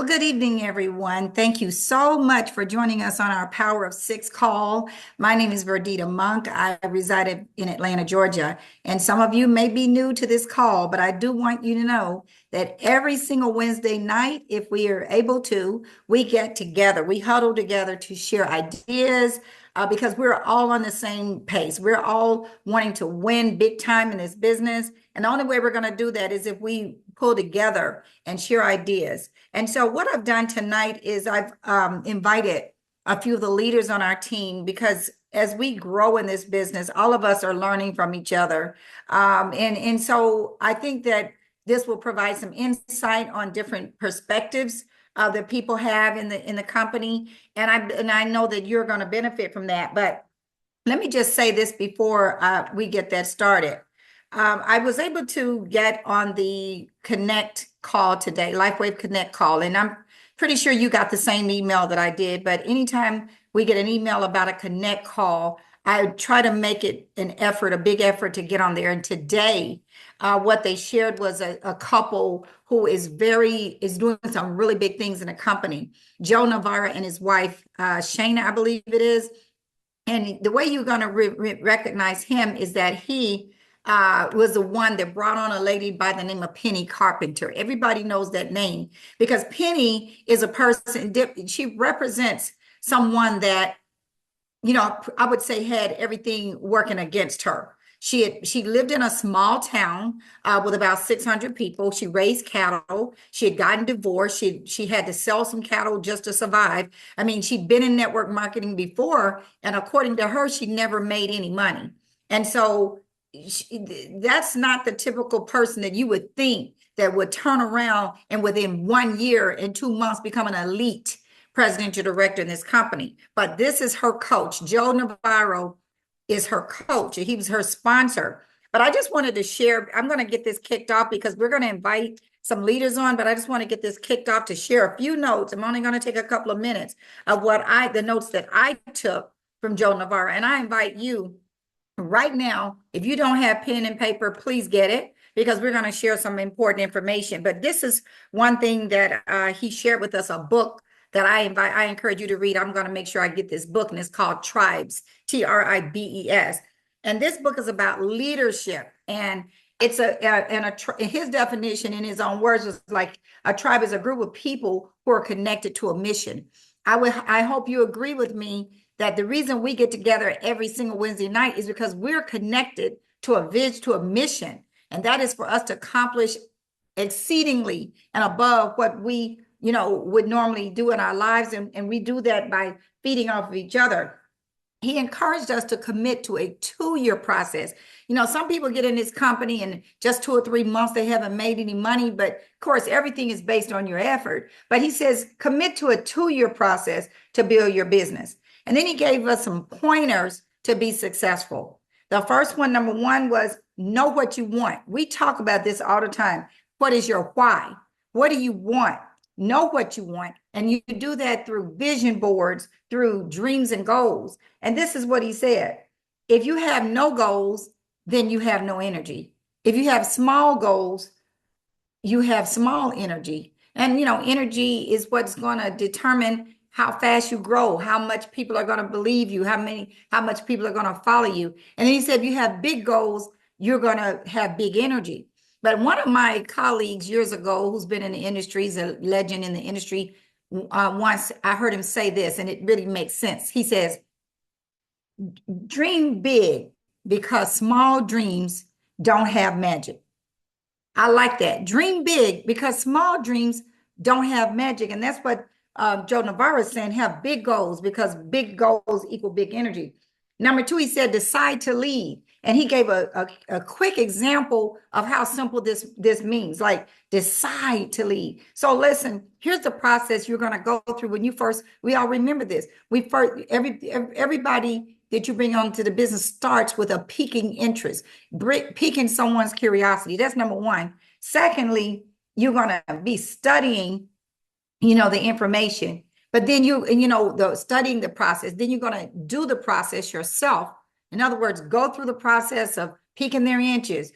Well, good evening, everyone. Thank you so much for joining us on our Power of Six call. My name is Verdita Monk. I reside in Atlanta, Georgia. And some of you may be new to this call, but I do want you to know that every single Wednesday night, if we are able to, we get together. We huddle together to share ideas because we're all on the same pace. We're all wanting to win big time in this business. And the only way we're going to do that is if we pull together and share ideas. And so what I've done tonight is I've invited a few of the leaders on our team because as we grow in this business, all of us are learning from each other. And so I think that this will provide some insight on different perspectives that people have in the company. And I know that you're going to benefit from that. But let me just say this before we get that started. I was able to get on the Connect call today, LifeWave Connect call, and I'm pretty sure you got the same email that I did. But anytime we get an email about a Connect call, I try to make it an effort, a big effort to get on there. And today, what they shared was a couple who is doing some really big things in the company. Joe Navarro and his wife, Shayna, I believe it is. And the way you're going to recognize him is that he was the one that brought on a lady by the name of Penny Carpenter. Everybody knows that name because Penny is a person, she represents someone that, I would say had everything working against her. She lived in a small town with about 600 people. She raised cattle. She had gotten divorced. She had to sell some cattle just to survive. I mean, she'd been in network marketing before, and according to her, she never made any money. And so that's not the typical person that you would think that would turn around and within 1 year and 2 months become an elite presidential director in this company. But this is her coach. Joe Navarro is her coach. He was her sponsor. But I just wanted to share, I'm going to get this kicked off because we're going to invite some leaders on, but I just want to get this kicked off to share a few notes. I'm only going to take a couple of minutes of the notes that I took from Joe Navarro. And I invite you right now, if you don't have pen and paper, please get it because we're going to share some important information. But this is one thing that he shared with us, a book that I encourage you to read. I'm going to make sure I get this book, and it's called Tribes, Tribes. And this book is about leadership. And it's his definition in his own words is like a tribe is a group of people who are connected to a mission. I hope you agree with me that the reason we get together every single Wednesday night is because we're connected to a mission. And that is for us to accomplish exceedingly and above what we would normally do in our lives. And we do that by feeding off of each other. He encouraged us to commit to a 2-year process. Some people get in this company and just 2 or 3 months, they haven't made any money. But of course, everything is based on your effort. But he says, commit to a 2-year process to build your business. And then he gave us some pointers to be successful. The first one, number one, was know what you want. We talk about this all the time. What is your why? What do you want? Know what you want. And you do that through vision boards, through dreams and goals. And this is what he said. If you have no goals, then you have no energy. If you have small goals, you have small energy. And, energy is what's going to determine how fast you grow, how much people are going to believe you, how much people are going to follow you. And then he said, if you have big goals, you're going to have big energy. But one of my colleagues years ago, who's been in the industry, is a legend in the industry, once I heard him say this, and it really makes sense. He says, dream big because small dreams don't have magic. I like that. Dream big because small dreams don't have magic. And that's what Joe Navarro is saying, have big goals because big goals equal big energy. Number 2, he said, decide to lead. And he gave a quick example of how simple this means, like decide to lead. So listen, here's the process you're going to go through when we all remember this. Everybody that you bring onto the business starts with a piquing interest, piquing someone's curiosity. That's number 1. Secondly, you're going to be studying, the information, but then studying the process, then you're going to do the process yourself. In other words, go through the process of piquing their interest,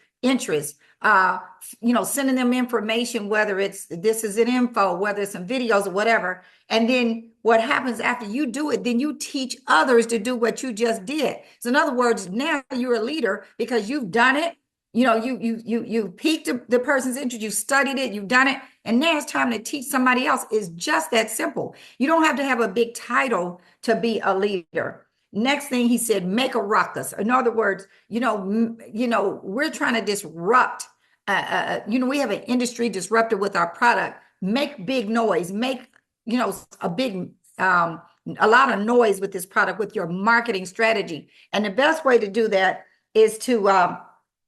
sending them information, whether it's this is an info, whether it's some videos or whatever. And then what happens after you do it, then you teach others to do what you just did. So in other words, now you're a leader because you've done it. You piqued the person's interest, you studied it, you've done it, and now it's time to teach somebody else. It's just that simple. You don't have to have a big title to be a leader. Next thing he said, make a ruckus. In other words, we're trying to disrupt. We have an industry disruptor with our product. Make big noise. Make a big a lot of noise with this product with your marketing strategy. And the best way to do that is to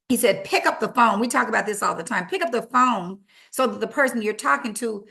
he said, pick up the phone. We talk about this all the time. Pick up the phone so that the person you're talking to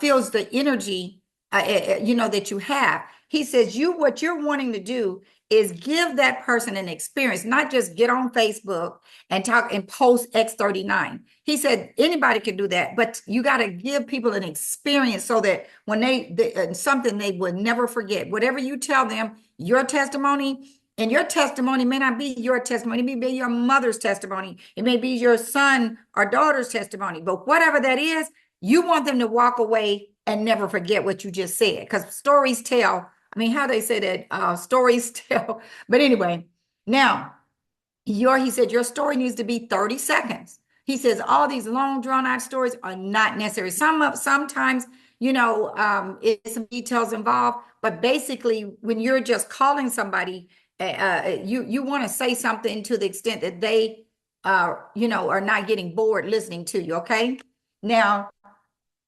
feels the energy, that you have. He says, what you're wanting to do is give that person an experience, not just get on Facebook and talk and post X39. He said, anybody can do that, but you got to give people an experience so that when something they would never forget, whatever you tell them, your testimony. And your testimony may not be your testimony. It may be your mother's testimony. It may be your son or daughter's testimony. But whatever that is, you want them to walk away and never forget what you just said. Because stories tell. I mean, how they say that stories tell. But anyway, now, he said your story needs to be 30 seconds. He says all these long, drawn-out stories are not necessary. Sometimes, it's some details involved. But basically, when you're just calling somebody, you want to say something to the extent that they are not getting bored listening to you. Okay. Now,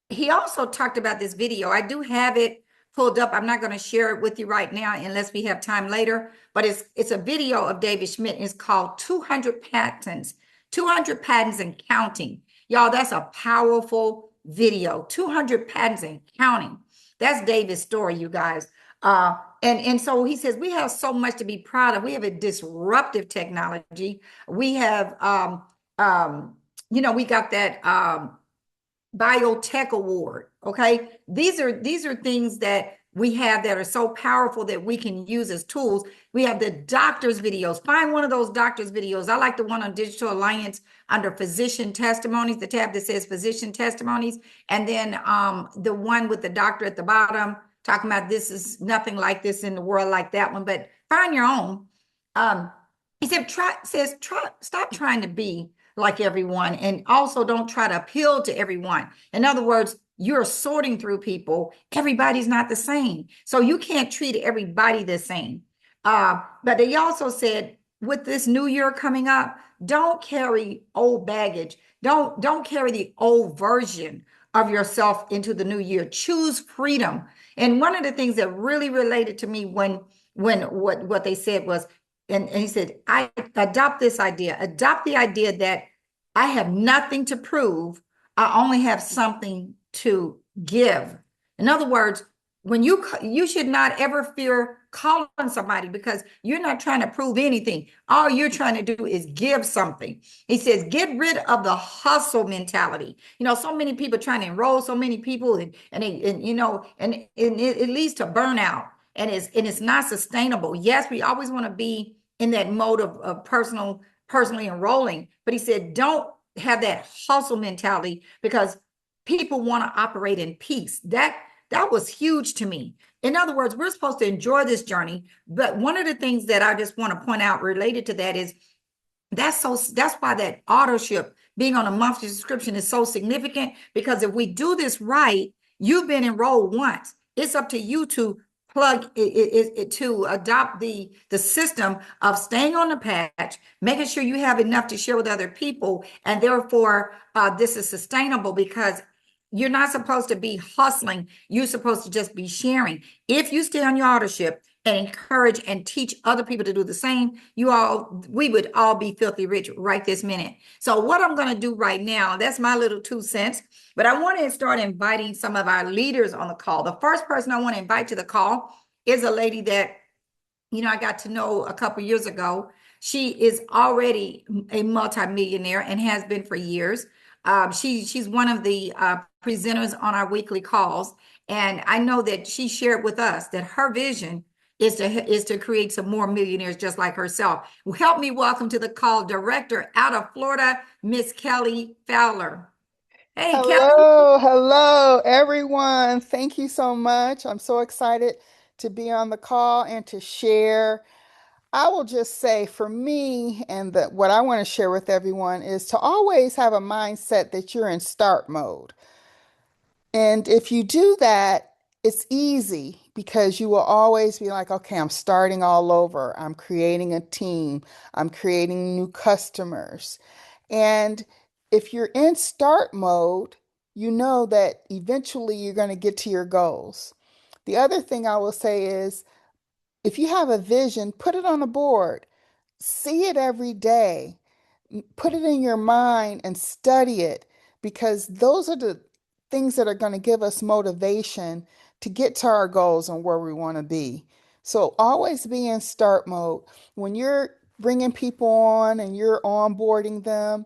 he also talked about this video. I do have it pulled up. I'm not going to share it with you right now unless we have time later, but it's a video of David Schmidt. It's called 200 patents and counting. Y'all, that's a powerful video. 200 patents and counting. That's David's story, you guys. And so he says, we have so much to be proud of. We have a disruptive technology. We have, we got that biotech award. Okay. These are things that we have that are so powerful that we can use as tools. We have the doctor's videos. Find one of those doctor's videos. I like the one on Digital Alliance under physician testimonies, the tab that says physician testimonies. And then the one with the doctor at the bottom, talking about this is nothing like this in the world like that one, but find your own. He said, stop trying to be like everyone, and also don't try to appeal to everyone. In other words, you're sorting through people. Everybody's not the same. So you can't treat everybody the same. But they also said, with this new year coming up, don't carry old baggage. Don't carry the old version of yourself into the new year. Choose freedom. And one of the things that really related to me when what they said was, and he said, I adopt the idea that I have nothing to prove. I only have something to give. In other words, when you should not ever fear calling somebody because you're not trying to prove anything. All you're trying to do is give something. He says, get rid of the hustle mentality. So many people trying to enroll so many people and it leads to burnout and it's not sustainable. Yes, we always want to be in that mode of personally enrolling, but he said, don't have that hustle mentality because people want to operate in peace. That was huge to me. In other words, we're supposed to enjoy this journey. But one of the things that I just want to point out related to that is that's why that autoship being on a monthly subscription is so significant, because if we do this right, you've been enrolled once. It's up to you to plug it to adopt the system of staying on the patch, making sure you have enough to share with other people. And therefore, this is sustainable because you're not supposed to be hustling. You're supposed to just be sharing. If you stay on your autoship and encourage and teach other people to do the same, we would all be filthy rich right this minute. So what I'm going to do right now, that's my little 2 cents, but I want to start inviting some of our leaders on the call. The first person I want to invite to the call is a lady that, I got to know a couple years ago. She is already a multimillionaire and has been for years. She's one of the presenters on our weekly calls. And I know that she shared with us that her vision is to create some more millionaires just like herself. Help me welcome to the call director out of Florida, Miss Kelly Fowler. Hey, Kelly. Hello, hello, everyone. Thank you so much. I'm so excited to be on the call and to share. I will just say for me, and what I want to share with everyone is to always have a mindset that you're in start mode. And if you do that, it's easy because you will always be like, okay, I'm starting all over. I'm creating a team. I'm creating new customers. And if you're in start mode, you know that eventually you're going to get to your goals. The other thing I will say is if you have a vision, put it on a board, see it every day, put it in your mind and study it because those are the things that are going to give us motivation to get to our goals and where we want to be. So always be in start mode. When you're bringing people on and you're onboarding them,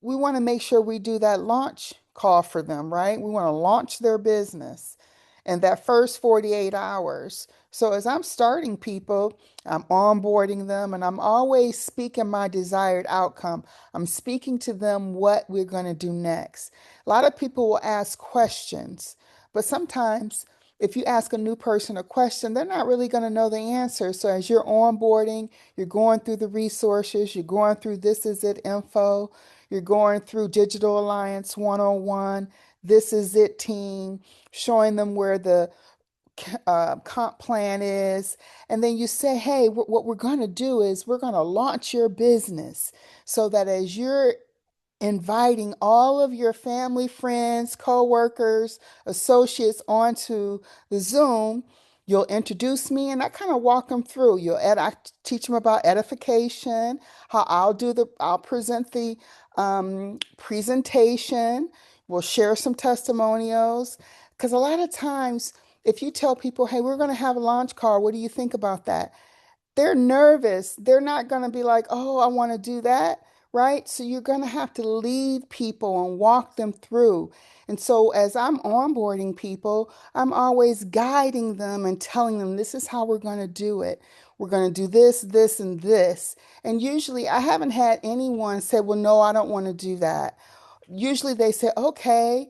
we want to make sure we do that launch call for them, right? We want to launch their business in that first 48 hours. So as I'm starting people, I'm onboarding them and I'm always speaking my desired outcome. I'm speaking to them what we're going to do next. A lot of people will ask questions, but sometimes if you ask a new person a question, they're not really going to know the answer. So as you're onboarding, you're going through the resources, you're going through This Is It info, you're going through Digital Alliance 101, This Is It team, showing them where the comp plan is. And then you say, hey, what we're going to do is we're going to launch your business so that as you're inviting all of your family, friends, co-workers, associates onto the Zoom, you'll introduce me and I kind of walk them through. I teach them about edification, how I'll present the presentation. We'll share some testimonials because a lot of times if you tell people, hey, we're going to have a launch call, what do you think about that? They're nervous. They're not going to be like, oh, I want to do that, right? So you're going to have to lead people and walk them through. And so as I'm onboarding people, I'm always guiding them and telling them this is how we're going to do it. We're going to do this, this, and this. And usually I haven't had anyone say, well, no, I don't want to do that. Usually they say, okay,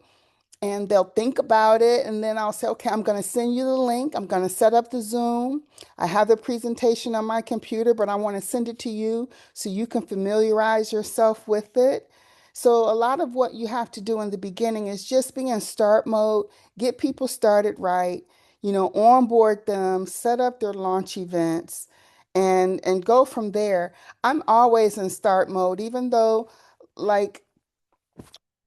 and they'll think about it and then I'll say, okay, I'm going to send you the link. I'm going to set up the Zoom. I have the presentation on my computer, but I want to send it to you so you can familiarize yourself with it. So a lot of what you have to do in the beginning is just be in start mode, get people started right, onboard them, set up their launch events and go from there. I'm always in start mode even though like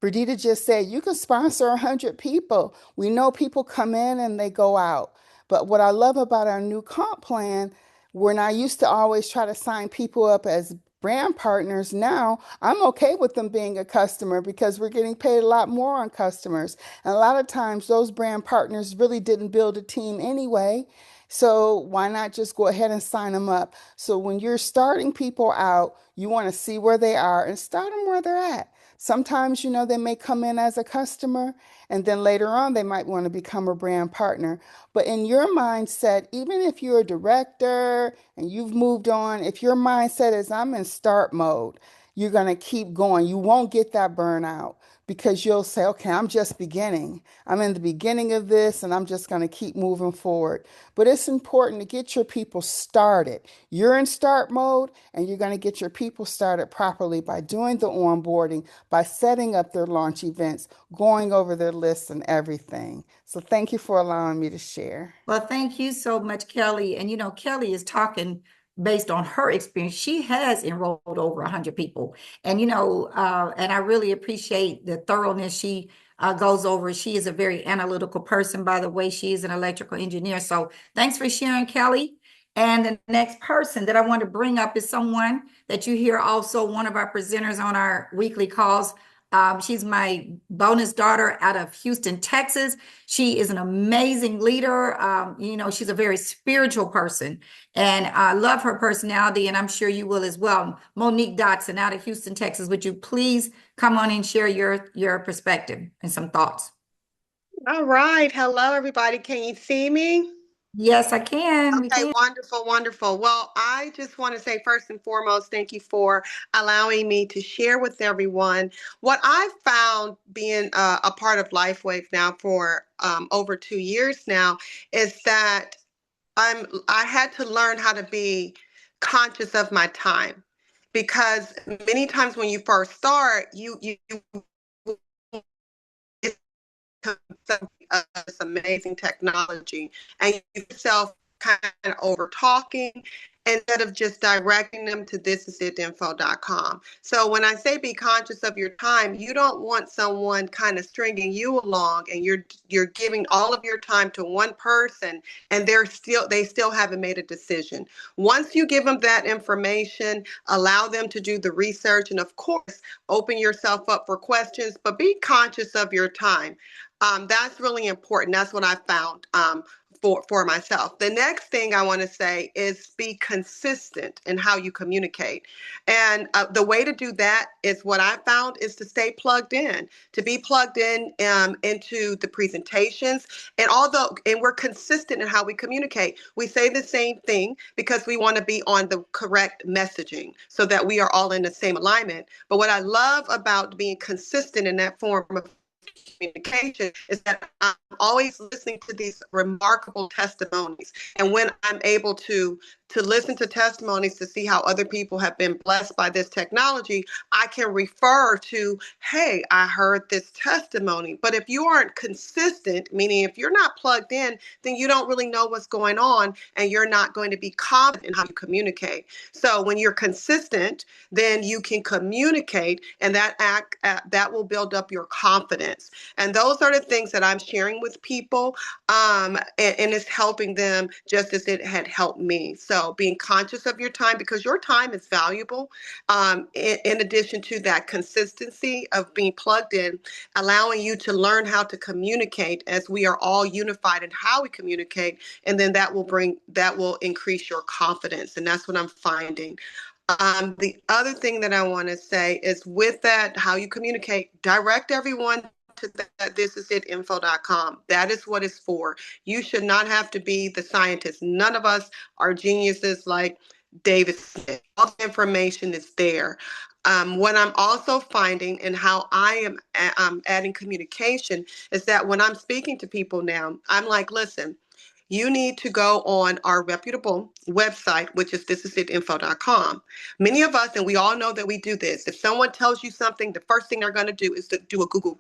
Berdita just said, you can sponsor 100 people. We know people come in and they go out. But what I love about our new comp plan, when I used to always try to sign people up as brand partners, now I'm okay with them being a customer because we're getting paid a lot more on customers. And a lot of times those brand partners really didn't build a team anyway. So why not just go ahead and sign them up? So when you're starting people out, you want to see where they are and start them where they're at. Sometimes, they may come in as a customer and then later on they might want to become a brand partner. But in your mindset, even if you're a director and you've moved on, if your mindset is I'm in start mode, you're going to keep going. You won't get that burnout because you'll say, okay, I'm just beginning. I'm in the beginning of this and I'm just going to keep moving forward. But it's important to get your people started. You're in start mode and you're going to get your people started properly by doing the onboarding, by setting up their launch events, going over their lists and everything. So thank you for allowing me to share. Well, thank you so much, Kelly. And Kelly is talking based on her experience. She has enrolled over 100 people. And I really appreciate the thoroughness she goes over. She is a very analytical person, by the way. She is an electrical engineer. So thanks for sharing, Kelly. And the next person that I want to bring up is someone that you hear also one of our presenters on our weekly calls. She's my bonus daughter out of Houston, Texas. She is an amazing leader. She's a very spiritual person, and I love her personality, and I'm sure you will as well. Monique Dotson out of Houston, Texas. Would you please come on and share your perspective and some thoughts? All right. Hello, everybody. Can you see me? Yes, I can. We Okay, can. wonderful, wonderful. Well, I just want to say first and foremost, thank you for allowing me to share with everyone what I've found being a part of LifeWave now for over 2 years now is that I had to learn how to be conscious of my time because many times when you first start, you this amazing technology and you yourself kind of over talking instead of just directing them to thisisitinfo.com. So when I say be conscious of your time, you don't want someone kind of stringing you along and you're giving all of your time to one person and they still haven't made a decision. Once you give them that information, allow them to do the research and of course open yourself up for questions, but be conscious of your time. That's really important. That's what I found for myself. The next thing I want to say is be consistent in how you communicate. And the way to do that is what I found is to stay plugged in, to be plugged in into the presentations. And we're consistent in how we communicate, we say the same thing because we want to be on the correct messaging so that we are all in the same alignment. But what I love about being consistent in that form of communication is that I'm always listening to these remarkable testimonies. And when I'm able to listen to testimonies to see how other people have been blessed by this technology, I can refer to, hey, I heard this testimony. But if you aren't consistent, meaning if you're not plugged in, then you don't really know what's going on and you're not going to be confident in how you communicate. So when you're consistent, then you can communicate and that will build up your confidence. And those are the things that I'm sharing with people, and it's helping them just as it had helped me. So being conscious of your time because your time is valuable. In addition to that consistency of being plugged in, allowing you to learn how to communicate as we are all unified in how we communicate, and then that will increase your confidence, and that's what I'm finding. The other thing that I want to say is with that, how you communicate, direct everyone to that thisisitinfo.com. That is what it's for. You should not have to be the scientist. None of us are geniuses like David Smith. All the information is there. What I'm also finding and how I am adding communication is that when I'm speaking to people now, I'm like, listen, you need to go on our reputable website, which is thisisitinfo.com. Many of us, and we all know that we do this, if someone tells you something, the first thing they're going to do is to do a Google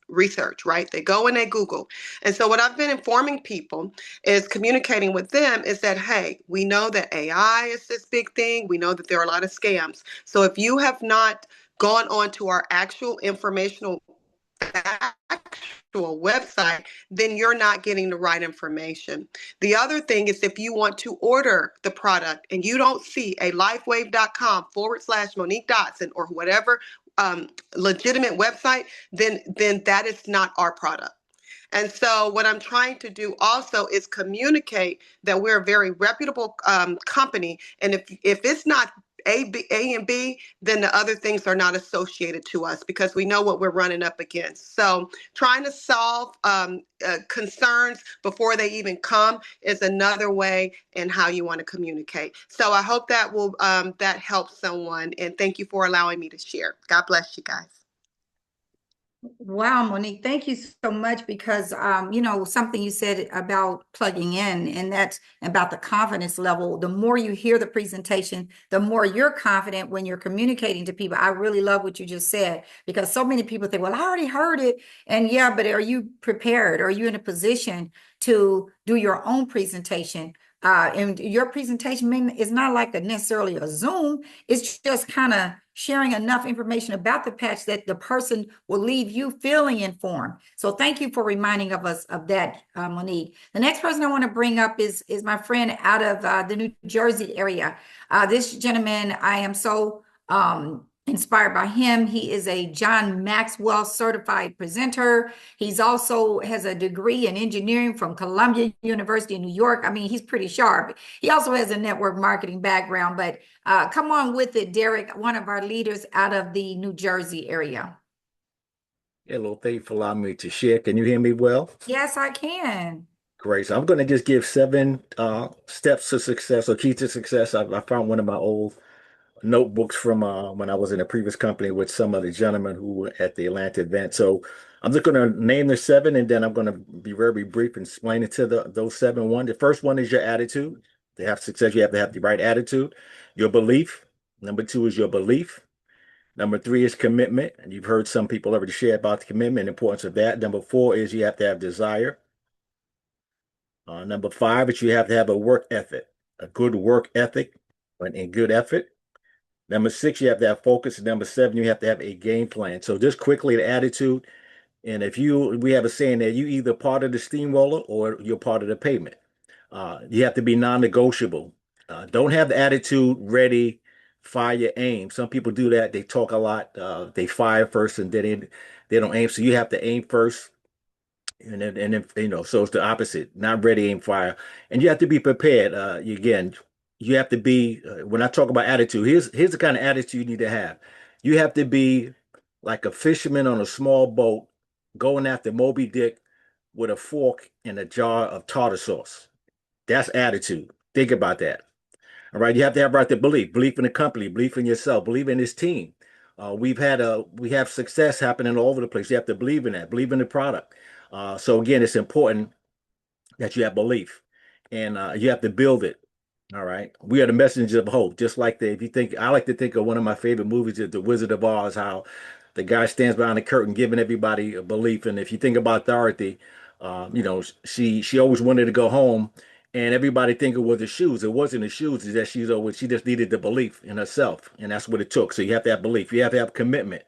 research, right? They go and they Google. And so what I've been informing people is communicating with them is that, hey, we know that AI is this big thing. We know that there are a lot of scams. So if you have not gone on to our actual informational actual website, then you're not getting the right information. The other thing is if you want to order the product and you don't see a lifewave.com/Monique Dotson or whatever legitimate website, then that is not our product. And so what I'm trying to do also is communicate that we're a very reputable company. And if it's not A and B, then the other things are not associated to us because we know what we're running up against. So trying to solve concerns before they even come is another way in how you want to communicate. So I hope that helps someone. And thank you for allowing me to share. God bless you guys. Wow, Monique, thank you so much because something you said about plugging in, and that's about the confidence level. The more you hear the presentation, the more you're confident when you're communicating to people. I really love what you just said because so many people think, well, I already heard it. And yeah, but are you prepared? Are you in a position to do your own presentation? And your presentation is not like necessarily a Zoom. It's just kind of sharing enough information about the patch that the person will leave you feeling informed. So thank you for reminding of us of that, Monique. The next person I want to bring up is my friend out of the New Jersey area. This gentleman, I am so inspired by him. He is a John Maxwell certified presenter. He's also has a degree in engineering from Columbia University in New York. I mean, he's pretty sharp. He also has a network marketing background, but come on with it, Derek, one of our leaders out of the New Jersey area. Hello, thank you for allowing me to share. Can you hear me well? Yes, I can. Great. So I'm going to just give seven steps to success or keys to success. I found one of my old notebooks from when I was in a previous company with some of the gentlemen who were at the Atlanta event. So I'm just going to name the seven, and then I'm going to be very brief and explain it to those seven. One, the first one is your attitude. To have success, you have to have the right attitude. Your belief. Number two is your belief. Number three is commitment. And you've heard some people already share about the commitment and importance of that. Number four is you have to have desire. Number five is you have to have a work ethic, a good work ethic and good effort. Number six, you have to have focus. Number seven, you have to have a game plan. So just quickly, the attitude. And we have a saying that you either part of the steamroller or you're part of the pavement. You have to be non-negotiable. Don't have the attitude ready, fire, aim. Some people do that. They talk a lot. They fire first and then they don't aim. So you have to aim first. And then so it's the opposite, not ready, aim, fire. And you have to be prepared. Again, you have to be, when I talk about attitude, here's the kind of attitude you need to have. You have to be like a fisherman on a small boat going after Moby Dick with a fork and a jar of tartar sauce. That's attitude. Think about that. All right, you have to have right to belief in the company, belief in yourself, believe in this team. We have success happening all over the place. You have to believe in that, believe in the product. So again, it's important that you have belief, and you have to build it. All right, we are the messengers of hope. Just like if you think, I like to think of one of my favorite movies is The Wizard of Oz, how the guy stands behind the curtain giving everybody a belief. And if you think about Dorothy, she always wanted to go home, and everybody think it was the shoes. It wasn't the shoes; it's that she just needed the belief in herself, and that's what it took. So you have to have belief. You have to have commitment.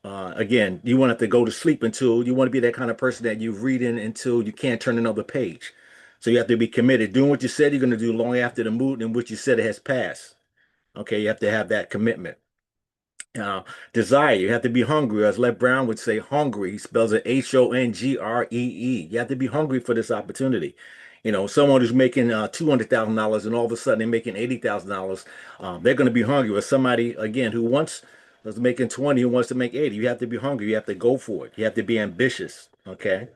Again, you want to go to sleep until you want to be that kind of person that you read in until you can't turn another page. So you have to be committed, doing what you said you're going to do long after the mood in which you said it has passed. Okay, you have to have that commitment. Desire, you have to be hungry, as Les Brown would say, hungry. He spells it HONGREE. You have to be hungry for this opportunity. Someone who's making $200,000 and all of a sudden they're making $80,000, they're going to be hungry. Or somebody again who once was making 20 who wants to make 80. You have to be hungry. You have to go for it. You have to be ambitious. Okay.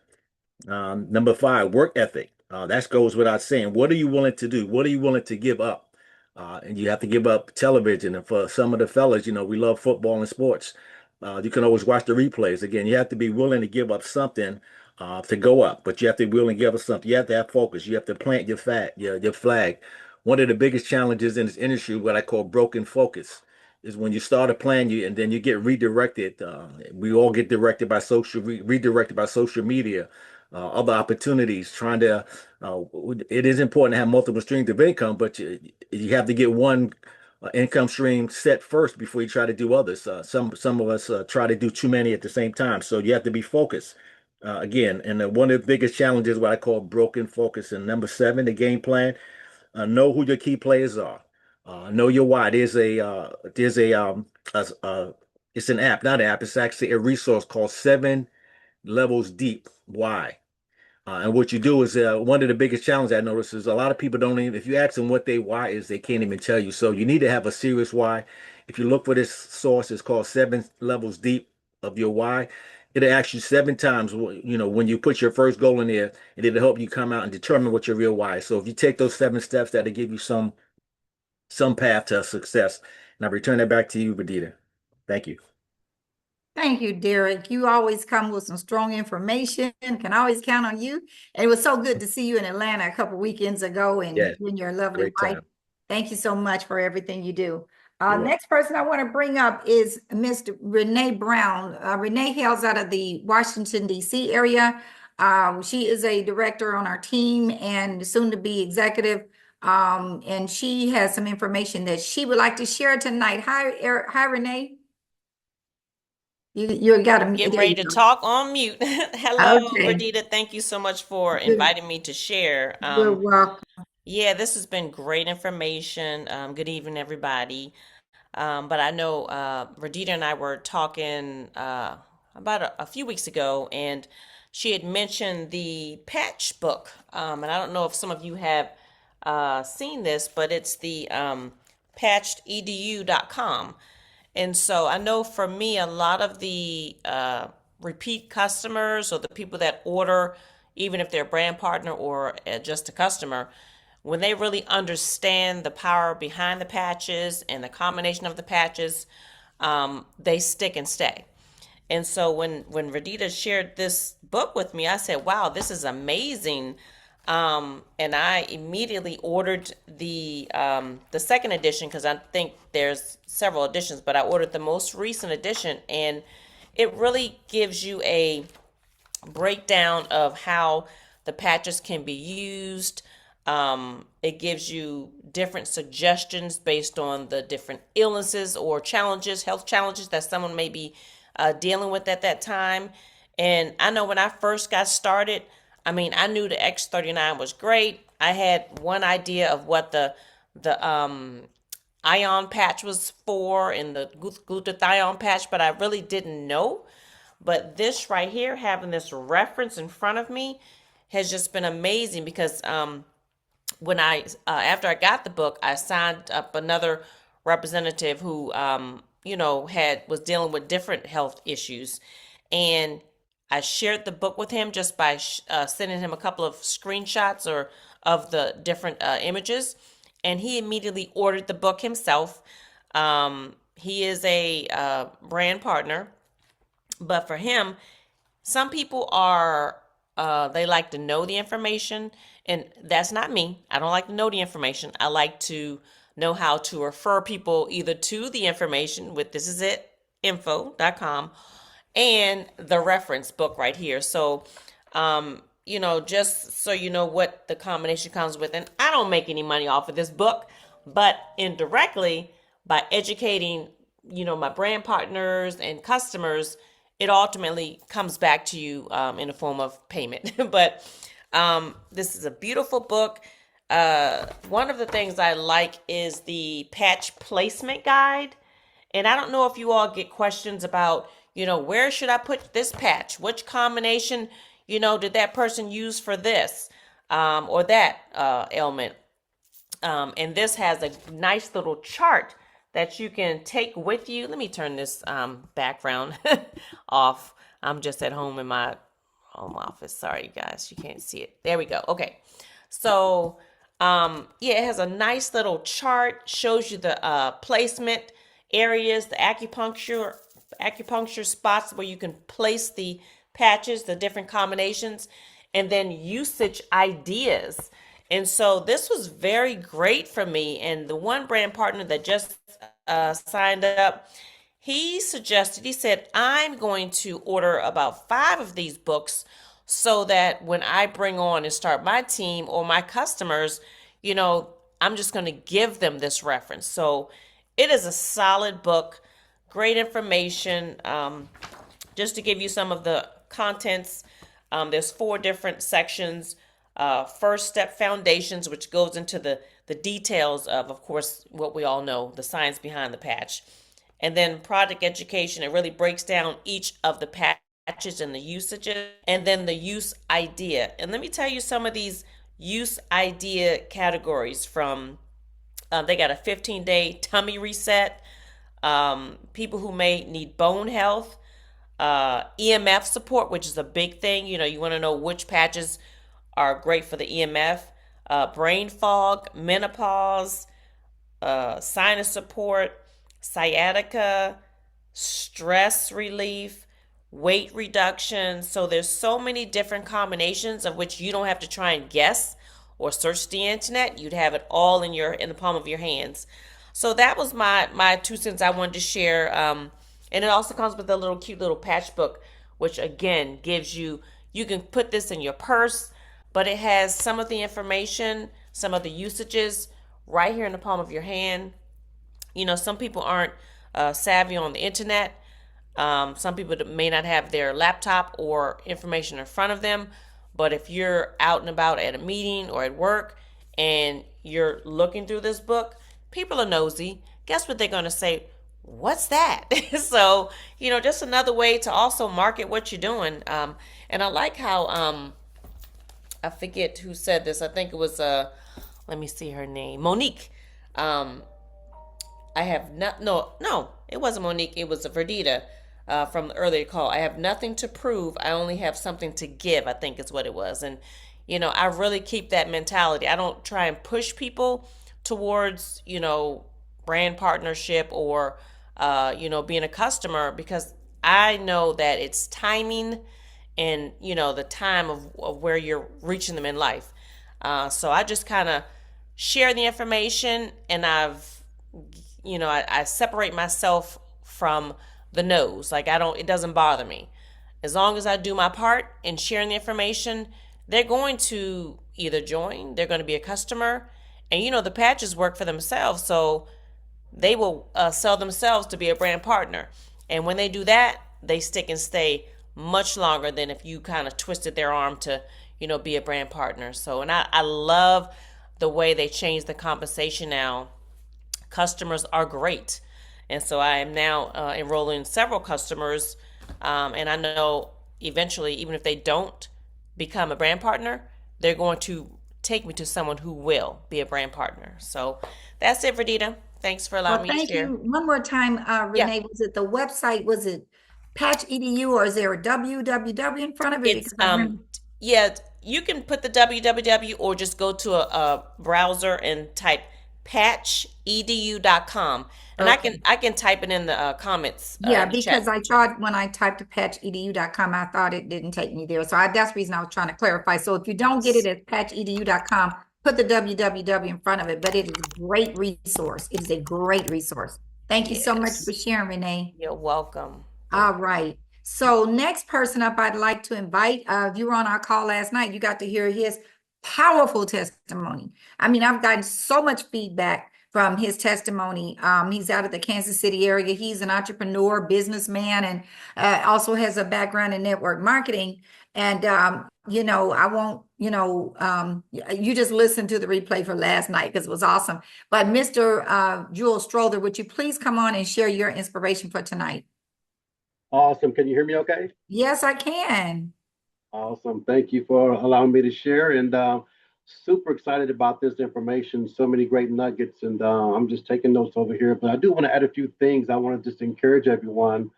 Number five, work ethic. That goes without saying. What are you willing to do? What are you willing to give up? And you have to give up television. And for some of the fellas, we love football and sports. You can always watch the replays. Again, you have to be willing to give up something to go up, but you have to be willing to give up something. You have to have focus. You have to plant your flag. One of the biggest challenges in this industry, what I call broken focus, is when you start a plan, and then you get redirected. We all get redirected by social media, other opportunities. It is important to have multiple streams of income, but you have to get one income stream set first before you try to do others. Some of us try to do too many at the same time, so you have to be focused. Again, and one of the biggest challenges, what I call broken focus. And number seven, the game plan. Know who your key players are. Know your why. It's an app, not an app. It's actually a resource called Seven Levels Deep. Why? And what you do is one of the biggest challenges I notice is a lot of people don't even, if you ask them what their why is, they can't even tell you. So you need to have a serious why. If you look for this source, it's called Seven Levels Deep of Your Why. It'll ask you seven times, when you put your first goal in there, and it'll help you come out and determine what your real why is. So if you take those seven steps, that'll give you some path to success. And I return that back to you, Badita. Thank you. Thank you, Derek. You always come with some strong information. Can always count on you. And it was so good to see you in Atlanta a couple weekends ago and Yes, you and your lovely great wife. time. Thank you so much for everything you do. You're welcome. Next person I want to bring up is Mr. Renee Brown. Renee hails out of the Washington, D.C. area. She is a director on our team and soon to be executive. And she has some information that she would like to share tonight. Hi, Renee. You got to Getting ready to talk on mute. Hello, Okay. Verdita. Thank you so much for inviting me to share. You're welcome. Yeah, this has been great information. Good evening, everybody. But I know Verdita and I were talking about a few weeks ago, and she had mentioned the Patch book. And I don't know if some of you have seen this, but it's the patchededu.com. And so I know for me, a lot of the repeat customers or the people that order, even if they're a brand partner or just a customer, when they really understand the power behind the patches and the combination of the patches, they stick and stay. And so when Verdita shared this book with me, I said, "Wow, this is amazing." And I immediately ordered the second edition because I think there's several editions, but I ordered the most recent edition, and it really gives you a breakdown of how the patches can be used. It gives you different suggestions based on the different illnesses or challenges, health challenges that someone may be dealing with at that time. And I know when I first got started, I mean, I knew the X39 was great. I had one idea of what the ion patch was for and the glutathione patch, but I really didn't know. But this right here, having this reference in front of me, has just been amazing because when I after I got the book, I signed up another representative who was dealing with different health issues, and I shared the book with him just by sending him a couple of screenshots or of the different images, and he immediately ordered the book himself. He is a brand partner, but for him, some people are they like to know the information, and that's not me. I don't like to know the information. I like to know how to refer people either to the information with thisisit.info.com and the reference book right here. So, just so you know what the combination comes with. And I don't make any money off of this book, but indirectly by educating, my brand partners and customers, it ultimately comes back to you in the form of payment. But this is a beautiful book. One of the things I like is the patch placement guide. And I don't know if you all get questions about, where should I put this patch? Which combination, did that person use for this or that ailment? And this has a nice little chart that you can take with you. Let me turn this background off. I'm just at home in my home office. Sorry, you guys, you can't see it. There we go. Okay. So, it has a nice little chart, shows you the placement areas, the acupuncture spots where you can place the patches, the different combinations, and then usage ideas. And so this was very great for me. And the one brand partner that just signed up, he said, I'm going to order about 5 of these books so that when I bring on and start my team or my customers, I'm just going to give them this reference. So it is a solid book, great information. Just to give you some of the contents, there's 4 different sections. First step foundations, which goes into the details of course, what we all know, the science behind the patch. And then product education, it really breaks down each of the patches and the usages, and then the use idea. And let me tell you some of these use idea categories from, they got a 15-day tummy reset, people who may need bone health, EMF support, which is a big thing. You want to know which patches are great for the EMF, brain fog, menopause, sinus support, sciatica, stress relief, weight reduction. So there's so many different combinations of which you don't have to try and guess or search the internet. You'd have it all in the palm of your hands. So that was my 2 cents I wanted to share. And it also comes with a cute little patch book, which again gives you can put this in your purse, but it has some of the information, some of the usages right here in the palm of your hand. Some people aren't savvy on the internet. Some people may not have their laptop or information in front of them, but if you're out and about at a meeting or at work and you're looking through this book, people are nosy. Guess what they're going to say? What's that? So, just another way to also market what you're doing. And I like how, I forget who said this. I think it was, let me see her name, Monique. I have not, no, it wasn't Monique. It was a Verdita. from the earlier call. I have nothing to prove. I only have something to give, I think is what it was. And, I really keep that mentality. I don't try and push people towards, brand partnership or, being a customer, because I know that it's timing and, the time of where you're reaching them in life. So I just kind of share the information, and I separate myself from the no's. Like, it doesn't bother me. As long as I do my part in sharing the information, they're going to either join, they're going to be a customer, and the patches work for themselves. So they will sell themselves to be a brand partner. And when they do that, they stick and stay much longer than if you kind of twisted their arm to, be a brand partner. So, and I love the way they changed the compensation now. Customers are great. And so I am now enrolling several customers. And I know eventually, even if they don't become a brand partner, they're going to take me to someone who will be a brand partner. So that's it, Verdita. Thanks for allowing Well, me to thank share. you. One more time, Yeah, Renee, was it the website, was it Patch EDU, or is there a www in front of it? it's Because I remember, yeah, you can put the www or just go to a browser and type patchedu.com. And okay. I can type it in the comments Yeah, in the chat. because I tried when I typed patchedu.com, I thought it didn't take me there. So that's the reason I was trying to clarify. So if you don't get it at patchedu.com, put the www in front of it, but it is a great resource. It is a great resource. Thank you so much for Yes. sharing, Renee. You're welcome. All right. So next person up, I'd like to invite, if you were on our call last night, you got to hear his powerful testimony. I mean, I've gotten so much feedback from his testimony. He's out of the Kansas City area. He's an entrepreneur, businessman, and also has a background in network marketing. And, I won't, you just listen to the replay for last night because it was awesome. But Mr. Jewel Strother, would you please come on and share your inspiration for tonight? Awesome. Can you hear me okay? Yes, I can. Awesome. Thank you for allowing me to share. And super excited about this information. So many great nuggets. And I'm just taking notes over here. But I do want to add a few things. I want to just encourage everyone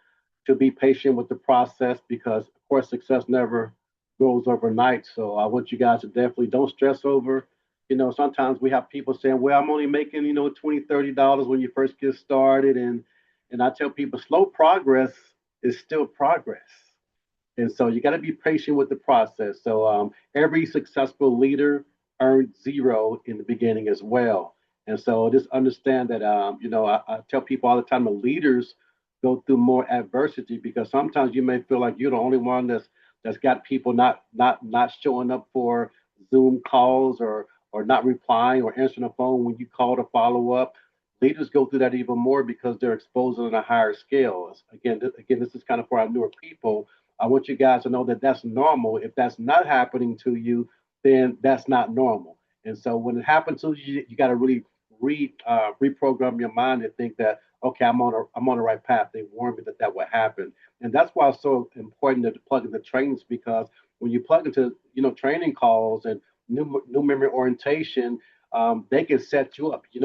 to be patient with the process because, of course, success never goes overnight. So I want you guys to definitely don't stress over. Sometimes we have people saying, well, I'm only making, $20, $30 when you first get started. And I tell people slow progress is still progress. And so you got to be patient with the process. So every successful leader earned zero in the beginning as well. And so just understand that, I tell people all the time, the leaders go through more adversity because sometimes you may feel like you're the only one that's got people not showing up for Zoom calls or not replying or answering the phone when you call to follow up. Leaders go through that even more because they're exposed on a higher scale. Again, this is kind of for our newer people. I want you guys to know that that's normal. If that's not happening to you, then that's not normal. And so when it happens to you, you got to really reprogram your mind and think that okay, I'm on the right path. They warned me that would happen, and that's why it's so important to plug into trainings because when you plug into training calls and new memory orientation, they can set you up. If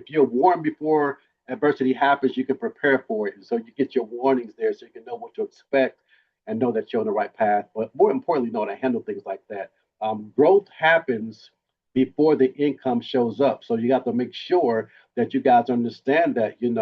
you're warned before adversity happens, you can prepare for it. And so you get your warnings there so you can know what to expect and know that you're on the right path. But more importantly, know how to handle things like that. Growth happens before the income shows up. So you got to make sure that you guys understand that, you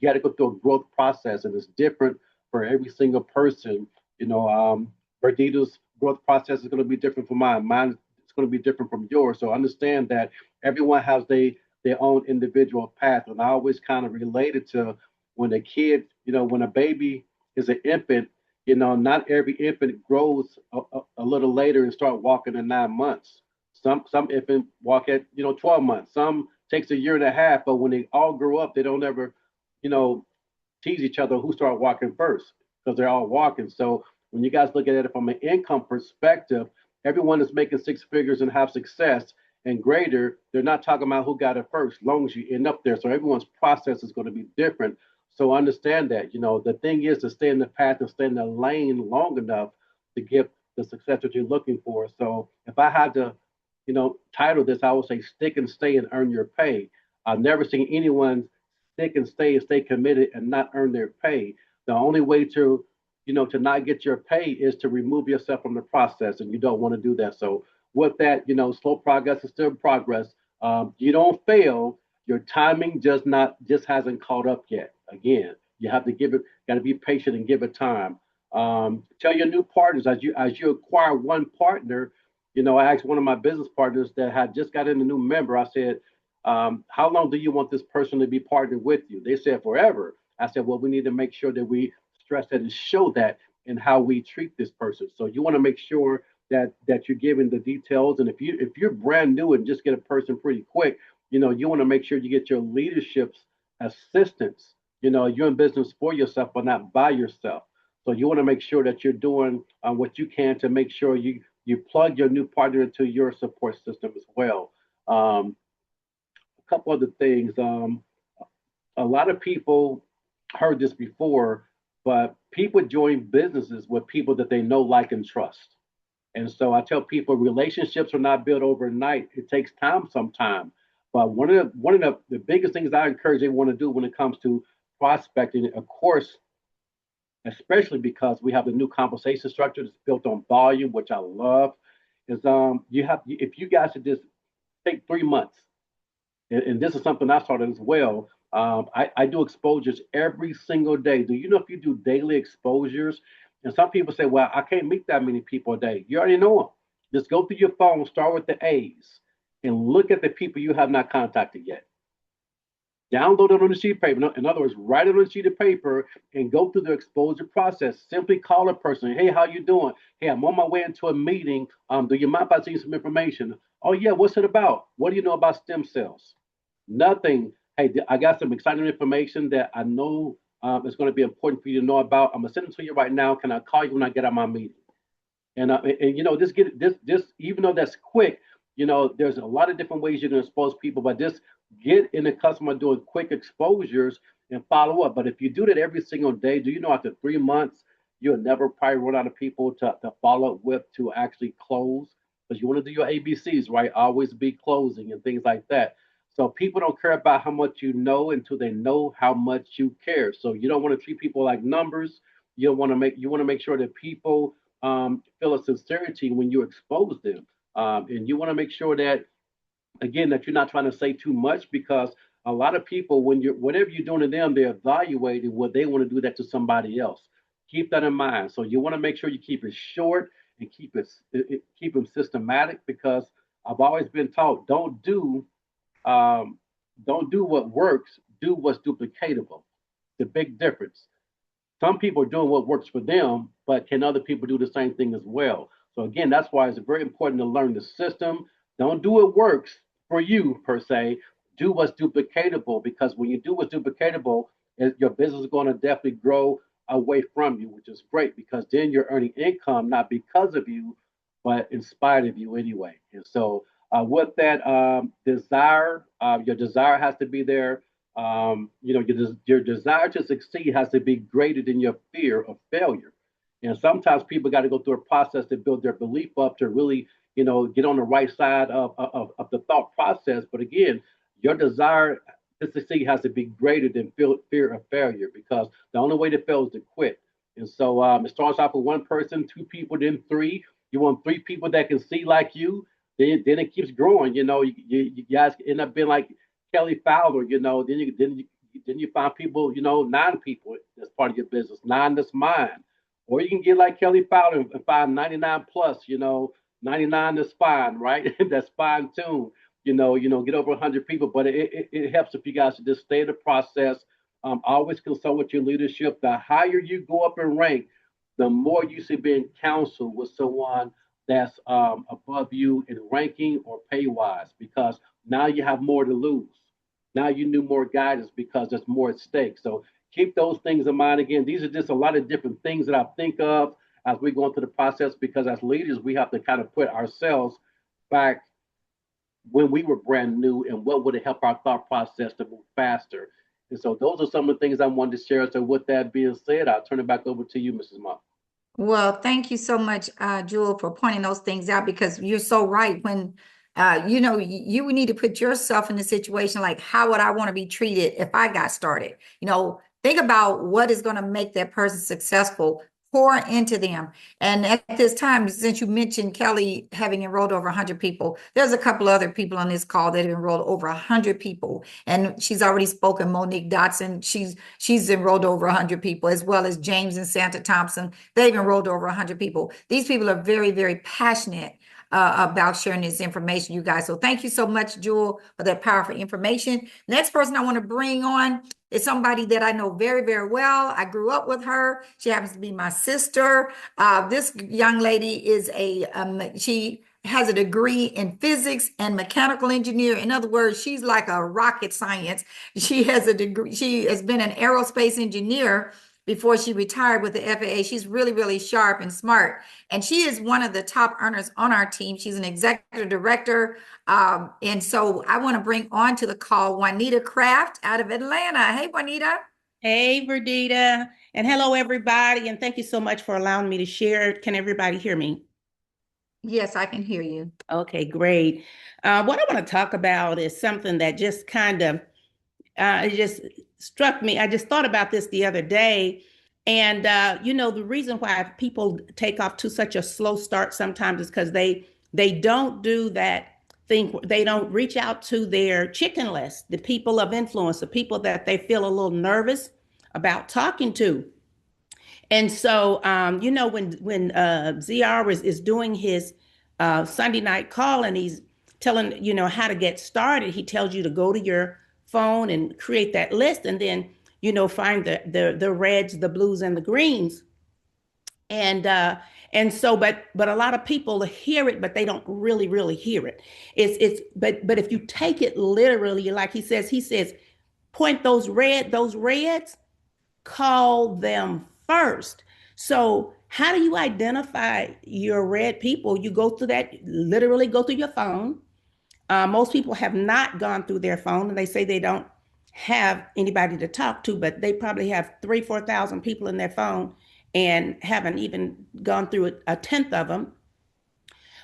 got to go through a growth process and it's different for every single person. Verdita's growth process is going to be different from mine. Mine is going to be different from yours. So understand that everyone has their own individual path. And I always kind of relate it to when a kid, when a baby is an infant, not every infant grows a little later and start walking in 9 months. Some infants walk at 12 months. Some takes a year and a half. But when they all grow up, they don't ever, you know, tease each other who started walking first because they're all walking. So when you guys look at it from an income perspective, everyone is making six figures and have success and greater. They're not talking about who got it first, as long as you end up there. So everyone's process is going to be different. So understand that, the thing is to stay in the path and stay in the lane long enough to get the success that you're looking for. So if I had to, title this, I would say stick and stay and earn your pay. I've never seen anyone stick and stay committed and not earn their pay. The only way to, to not get your pay is to remove yourself from the process, and you don't want to do that. So with that, slow progress is still progress. You don't fail. Your timing just hasn't caught up yet. Again, you have to got to be patient and give it time. Tell your new partners as you acquire one partner. I asked one of my business partners that had just got in a new member. I said, how long do you want this person to be partnered with you? They said forever. I said, well, we need to make sure that we stress that and show that in how we treat this person. So you want to make sure that you're giving the details. And if you're brand new and just get a person pretty quick, you want to make sure you get your leadership's assistance. You're in business for yourself, but not by yourself. So you want to make sure that you're doing what you can to make sure you plug your new partner into your support system as well. A couple other things. A lot of people heard this before, but people join businesses with people that they know, like, and trust. And so I tell people relationships are not built overnight. It takes time sometimes. But one of the biggest things I encourage everyone to do when it comes to prospecting, of course, especially because we have the new compensation structure that's built on volume, which I love, is if you guys should just take 3 months, and this is something I started as well. I do exposures every single day. Do you know if you do daily exposures? And some people say, well, I can't meet that many people a day. You already know them. Just go through your phone, start with the A's, and look at the people you have not contacted yet. Download it on a sheet of paper. In other words, write it on a sheet of paper and go through the exposure process. Simply call a person. Hey, how you doing? Hey, I'm on my way into a meeting. Do you mind if I send you some information? Oh, yeah, what's it about? What do you know about stem cells? Nothing. Hey, I got some exciting information that I know is going to be important for you to know about. I'm going to send it to you right now. Can I call you when I get out of my meeting? And this even though that's quick, there's a lot of different ways you can expose people, but just get in the customer doing quick exposures and follow up. But if you do that every single day, do you know after 3 months, you'll never probably run out of people to follow up with to actually close? Because you want to do your ABCs, right? Always be closing and things like that. So people don't care about how much you know until they know how much you care. So you don't want to treat people like numbers. You want to make sure that people feel a sincerity when you expose them. And you want to make sure that, again, that you're not trying to say too much, because a lot of people, whatever you're doing to them, they're evaluating what they want to do that to somebody else. Keep that in mind. So you want to make sure you keep it short and keep them systematic, because I've always been taught, don't do what works, do what's duplicatable. The big difference. Some people are doing what works for them, but can other people do the same thing as well? So again, that's why it's very important to learn the system. Don't do what works for you per se. Do what's duplicatable, because when you do what's duplicatable, your business is going to definitely grow away from you, which is great, because then you're earning income not because of you, but in spite of you anyway. And so with that desire, your desire has to be there. Your desire to succeed has to be greater than your fear of failure. And sometimes people got to go through a process to build their belief up to really, get on the right side of the thought process. But again, your desire to succeed has to be greater than fear of failure, because the only way to fail is to quit. And so it starts off with one person, 2 people, then 3. You want 3 people that can see like you. Then it keeps growing. You guys end up being like Kelly Fowler. Then you find people. 9 people that's part of your business. 9 that's mine. Or you can get like Kelly Fowler and find 99 plus. 99 that's fine, right? That's fine tune. Get over 100 people. But it helps if you guys just stay in the process. Always consult with your leadership. The higher you go up in rank, the more you should be in counsel with someone that's above you in ranking or pay wise, because now you have more to lose. Now you need more guidance because there's more at stake. So keep those things in mind. Again, these are just a lot of different things that I think of as we go into the process, because as leaders, we have to kind of put ourselves back when we were brand new and what would it help our thought process to move faster. And so those are some of the things I wanted to share. So with that being said, I'll turn it back over to you, Mrs. Monk. Well, thank you so much, Jewel, for pointing those things out, because you're so right. When You would need to put yourself in the situation like, how would I want to be treated if I got started? Think about what is going to make that person successful. Pour into them. And at this time, since you mentioned Kelly having enrolled over 100 people, there's a couple other people on this call that have enrolled over 100 people. And she's already spoken, Monique Dotson. She's enrolled over 100 people, as well as James and Santa Thompson. They've enrolled over 100 people. These people are very, very passionate about sharing this information, you guys. So thank you so much, Jewel, for that powerful information. Next person I want to bring on is somebody that I know very, very well. I grew up with her. She happens to be my sister. This young lady is she has a degree in physics and mechanical engineer. In other words, she's like a rocket science. She has a degree. She has been an aerospace engineer before she retired with the FAA. She's really, really sharp and smart. And she is one of the top earners on our team. She's an executive director. And so I want to bring on to the call Juanita Kraft out of Atlanta. Hey, Juanita. Hey, Verdita. And hello, everybody. And thank you so much for allowing me to share. Can everybody hear me? Yes, I can hear you. Okay, great. What I want to talk about is something that just kind of it just struck me. I just thought about this the other day. And, the reason why people take off to such a slow start sometimes is because they don't do that thing. They don't reach out to their chicken list, the people of influence, the people that they feel a little nervous about talking to. And so, when ZR is doing his Sunday night call and he's telling, how to get started, he tells you to go to your phone and create that list, and then find the reds, the blues, and the greens. And so but a lot of people hear it, but they don't really hear it. But if you take it literally, like he says, point those reds, call them first. So how do you identify your red people? You go through literally go through your phone. Most people have not gone through their phone, and they say they don't have anybody to talk to, but they probably have 3,000-4,000 people in their phone and haven't even gone through a tenth of them.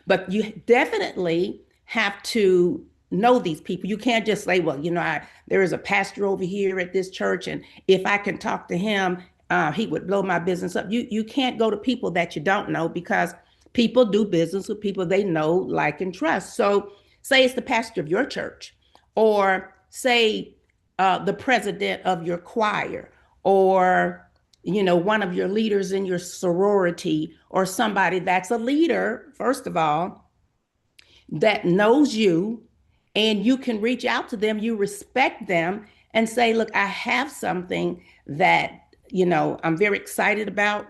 But you definitely have to know these people. You can't just say, well, there is a pastor over here at this church, and if I can talk to him, he would blow my business up. You can't go to people that you don't know, because people do business with people they know, like, and trust. So say it's the pastor of your church, or say the president of your choir, or one of your leaders in your sorority, or somebody that's a leader, first of all, that knows you, and you can reach out to them, you respect them, and say, look, I have something that I'm very excited about.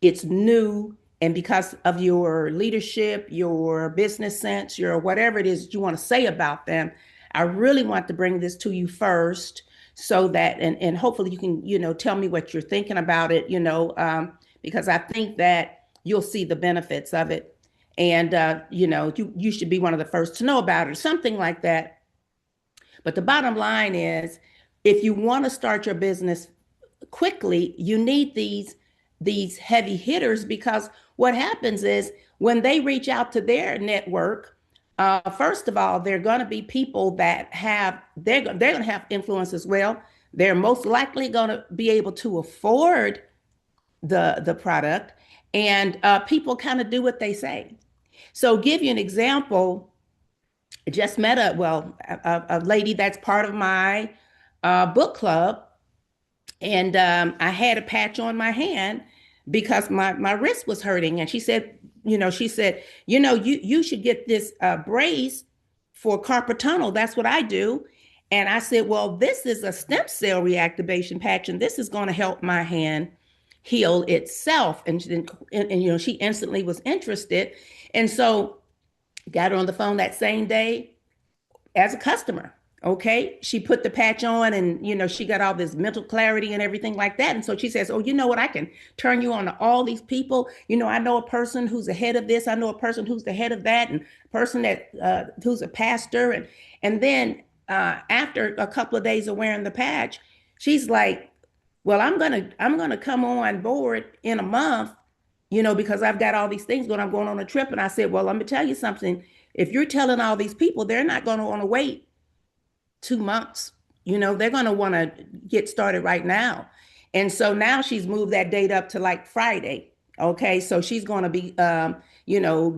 It's new. And because of your leadership, your business sense, your whatever it is you want to say about them, I really want to bring this to you first, so that, and hopefully you can, tell me what you're thinking about it, because I think that you'll see the benefits of it. And, you should be one of the first to know about it, or something like that. But the bottom line is, if you want to start your business quickly, you need these heavy hitters, because what happens is when they reach out to their network, first of all, they're going to be people that they're going to have influence as well. They're most likely going to be able to afford the product, and people kind of do what they say. So give you an example. I just met a lady that's part of my book club, and I had a patch on my hand because my wrist was hurting. And she said, you should get this brace for carpal tunnel. That's what I do. And I said, well, this is a stem cell reactivation patch, and this is going to help my hand heal itself. And she instantly was interested. And so got her on the phone that same day as a customer. Okay. She put the patch on, and, she got all this mental clarity and everything like that. And so she says, oh, you know what? I can turn you on to all these people. I know a person who's the head of this. I know a person who's the head of that, and a person that who's a pastor. And then after a couple of days of wearing the patch, she's like, well, I'm going to come on board in a month, because I've got all these things going. I'm going on a trip. And I said, well, let me tell you something. if you're telling all these people, they're not going to want to wait 2 months. They're going to want to get started right now. And so now she's moved that date up to like Friday. Okay. So she's going to be,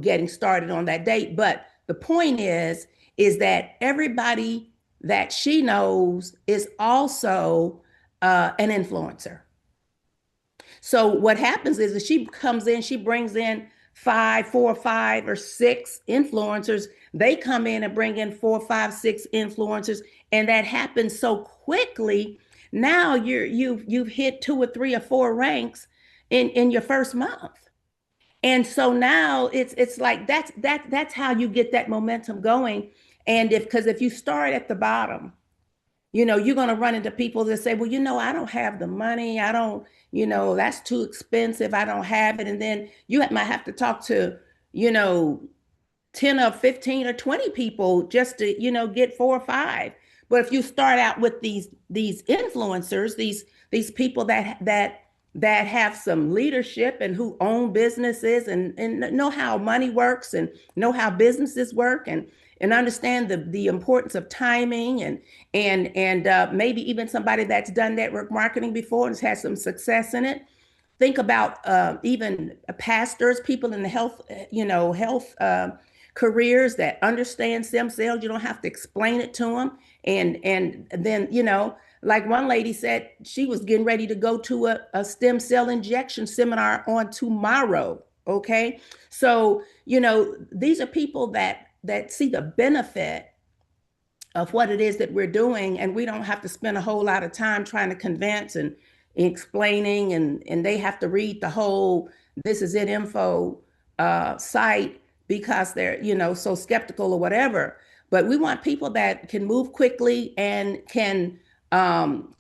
getting started on that date. But the point is that everybody that she knows is also an influencer. So what happens is that she comes in, she brings in 4, 5, or 6 influencers. They come in and bring in 4, 5, 6 influencers, and that happens so quickly. Now you've hit 2 or 3 or 4 ranks in your first month. And so now it's like that's how you get that momentum going. And if you start at the bottom, you're going to run into people that say, well, I don't have the money. I don't, that's too expensive. I don't have it. And then you might have to talk to, 10 or 15 or 20 people just to, get 4 or 5. But if you start out with these influencers, these people that have some leadership and who own businesses and know how money works and know how businesses work and understand the importance of timing and maybe even somebody that's done network marketing before and has had some success in it. Think about even pastors, people in the health careers that understand stem cells. You don't have to explain it to them. And then, like one lady said, she was getting ready to go to a stem cell injection seminar on tomorrow. Okay. So, these are people that see the benefit of what it is that we're doing. And we don't have to spend a whole lot of time trying to convince and explaining, and they have to read the whole This Is It info site because they're, so skeptical or whatever. But we want people that can move quickly and can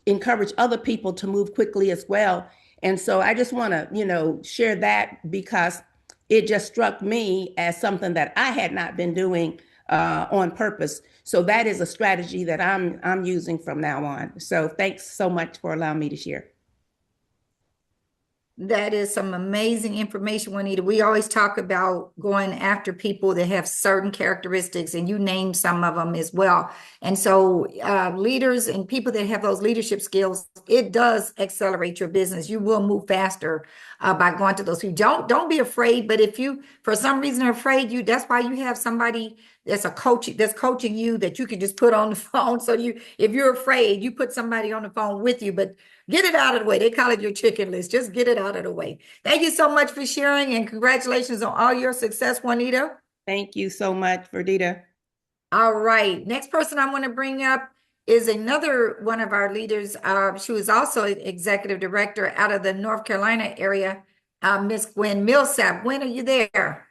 encourage other people to move quickly as well. And so I just want to, share that because it just struck me as something that I had not been doing on purpose. So that is a strategy that I'm using from now on. So thanks so much for allowing me to share. That is some amazing information, Juanita. We always talk about going after people that have certain characteristics, and you named some of them as well. And so leaders and people that have those leadership skills, it does accelerate your business. You will move faster by going to those people. Don't be afraid, but if you, for some reason, are afraid, that's why you have somebody that's a coach that's coaching you that you can just put on the phone. So if you're afraid, you put somebody on the phone with you, but get it out of the way. They call it your chicken list. Just get it out of the way. Thank you so much for sharing, and congratulations on all your success, Juanita. Thank you so much, Verdita. All right. Next person I want to bring up is another one of our leaders. She was also executive director out of the North Carolina area, Miss Gwen Millsap. Gwen, are you there?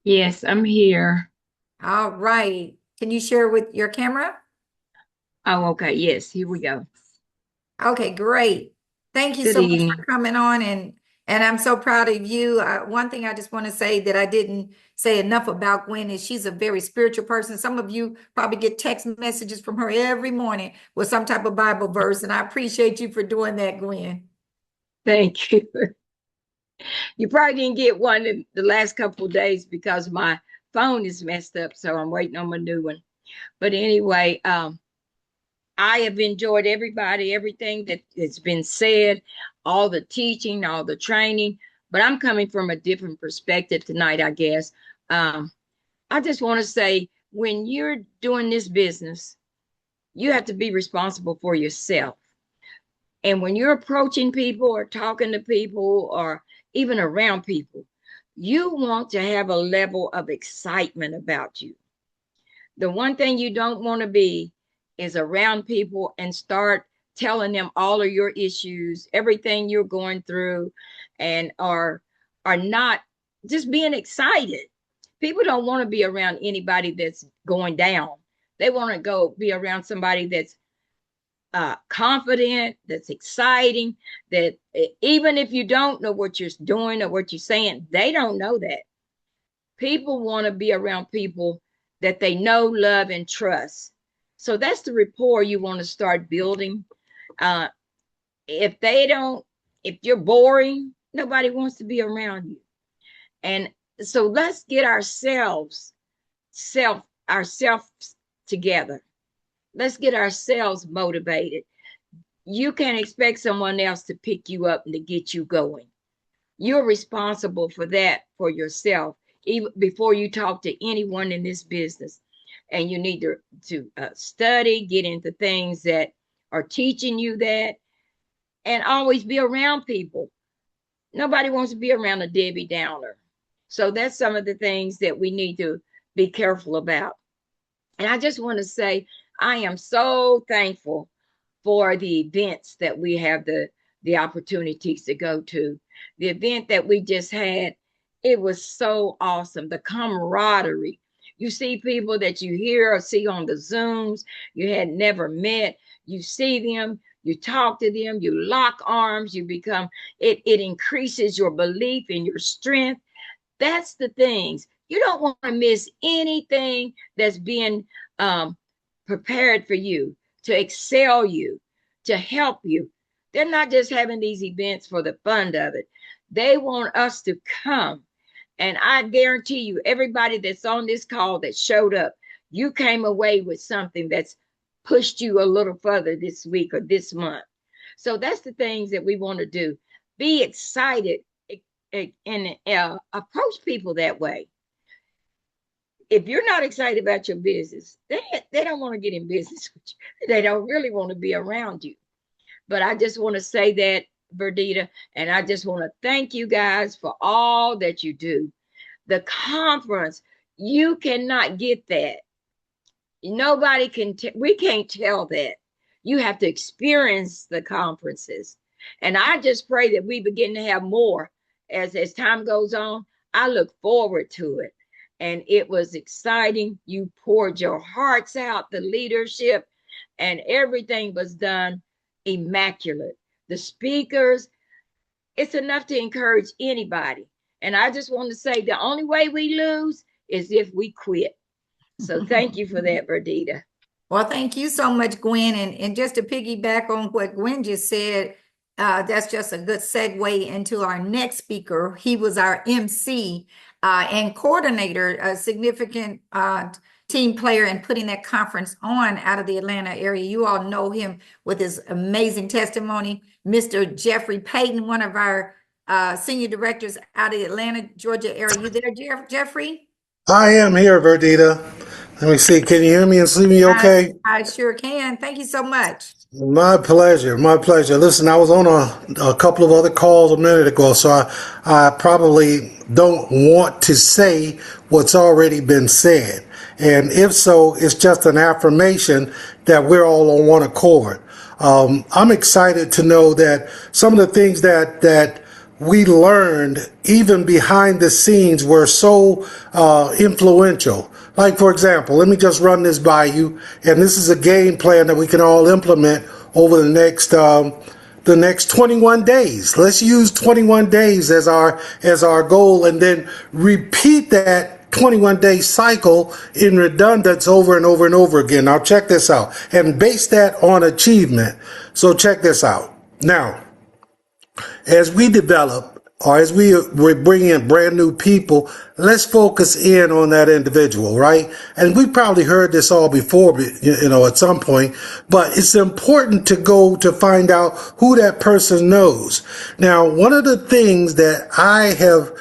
Yes, I'm here. All right. Can you share with your camera? Oh, okay. Yes, here we go. Okay, great. Thank you Good so much evening. for coming on, and I'm so proud of you. One thing I just want to say that I didn't say enough about Gwen is she's a very spiritual person. Some of you probably get text messages from her every morning with some type of Bible verse, and I appreciate you for doing that, Gwen. Thank you. You probably didn't get one in the last couple of days because my phone is messed up, so I'm waiting on my new one. But anyway, I have enjoyed everything that has been said, all the teaching, all the training, but I'm coming from a different perspective tonight, I guess. I just want to say, when you're doing this business, you have to be responsible for yourself. And when you're approaching people or talking to people or even around people, you want to have a level of excitement about you. The one thing you don't want to be is around people and start telling them all of your issues, everything you're going through, and are not just being excited. People don't want to be around anybody that's going down. They want to go be around somebody that's confident, that's exciting, that even if you don't know what you're doing or what you're saying, they don't know that. People want to be around people that they know, love, and trust. So that's the rapport you want to start building. If you're boring, nobody wants to be around you. And so let's get ourselves together. Let's get ourselves motivated. You can't expect someone else to pick you up and to get you going. You're responsible for that for yourself, even before you talk to anyone in this business. And you need to study, get into things that are teaching you that, and always be around people. Nobody wants to be around a Debbie Downer. So that's some of the things that we need to be careful about. And I just want to say, I am so thankful for the events that we have the opportunities to go to. The event that we just had, it was so awesome. The camaraderie. You see people that you hear or see on the Zooms you had never met. You see them, you talk to them, you lock arms, you become, it increases your belief in your strength. That's the things. You don't want to miss anything that's being prepared for you, to excel you, to help you. They're not just having these events for the fun of it. They want us to come. And I guarantee you, everybody that's on this call that showed up, you came away with something that's pushed you a little further this week or this month. So that's the things that we want to do. Be excited and approach people that way. If you're not excited about your business, they don't want to get in business with you. They don't really want to be around you. But I just want to say that, Verdita, and I just want to thank you guys for all that you do. The conference, you cannot get that. Nobody can, we can't tell that. You have to experience the conferences. And I just pray that we begin to have more as time goes on. I look forward to it. And it was exciting. You poured your hearts out, the leadership, and everything was done immaculate. The speakers, it's enough to encourage anybody. And I just want to say the only way we lose is if we quit. So thank you for that, Verdita. Well, thank you so much, Gwen. And just to piggyback on what Gwen just said, that's just a good segue into our next speaker. He was our MC and coordinator, a significant team player in putting that conference on out of the Atlanta area. You all know him with his amazing testimony. Mr. Jeffrey Payton, one of our senior directors out of the Atlanta, Georgia area. You there, Jeffrey? I am here, Verdita. Let me see. Can you hear me and see me okay? I sure can. Thank you so much. My pleasure. My pleasure. Listen, I was on a couple of other calls a minute ago, so I probably don't want to say what's already been said. And if so, it's just an affirmation that we're all on one accord. I'm excited to know that some of the things that we learned even behind the scenes were so influential. Like, for example, let me just run this by you. And this is a game plan that we can all implement over the next 21 days. Let's use 21 days as our goal, and then repeat that 21-day cycle in redundance over and over and over again. Now check this out, and base that on achievement. So check this out. Now, as we develop, or as we bring in brand new people, let's focus in on that individual, right? And we probably heard this all before, at some point, but it's important to go to find out who that person knows. Now, one of the things that I have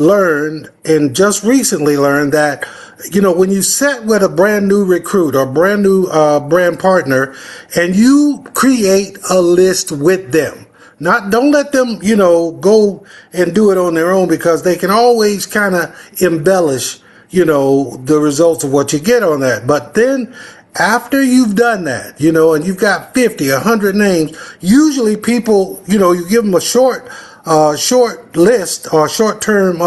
learned, and just recently learned, that when you sit with a brand new recruit or brand new brand partner, and you create a list with them. Don't let them, go and do it on their own, because they can always kind of embellish, the results of what you get on that. But then after you've done that, and you've got 50, 100 names, usually people, you give them a short list or short-term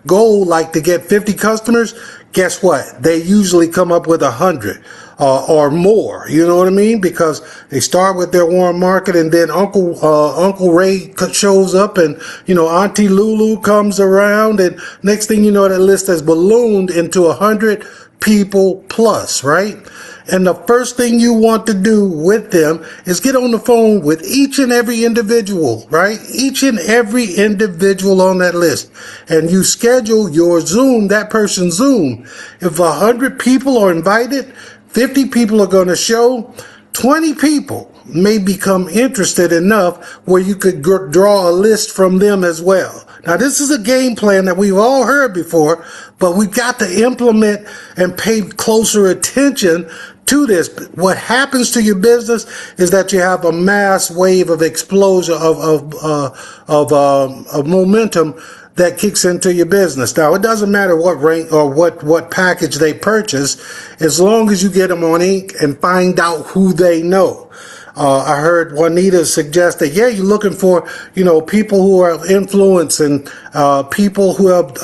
goal, like to get 50 customers. Guess what? They usually come up with 100. Or more, you know what I mean? Because they start with their warm market, and then Uncle Ray shows up, and, Auntie Lulu comes around, and next thing you know, that list has ballooned into 100 people plus, right? And the first thing you want to do with them is get on the phone with each and every individual, right? Each and every individual on that list. And you schedule your Zoom, that person's Zoom. If 100 people are invited, 50 people are going to show, 20 people may become interested enough where you could draw a list from them as well. Now, this is a game plan that we've all heard before, but we've got to implement and pay closer attention to this. What happens to your business is that you have a mass wave of explosion of momentum that kicks into your business. Now, it doesn't matter what rank or what package they purchase, as long as you get them on ink and find out who they know. I heard Juanita suggest that, yeah, you're looking for, people who have influence and people who have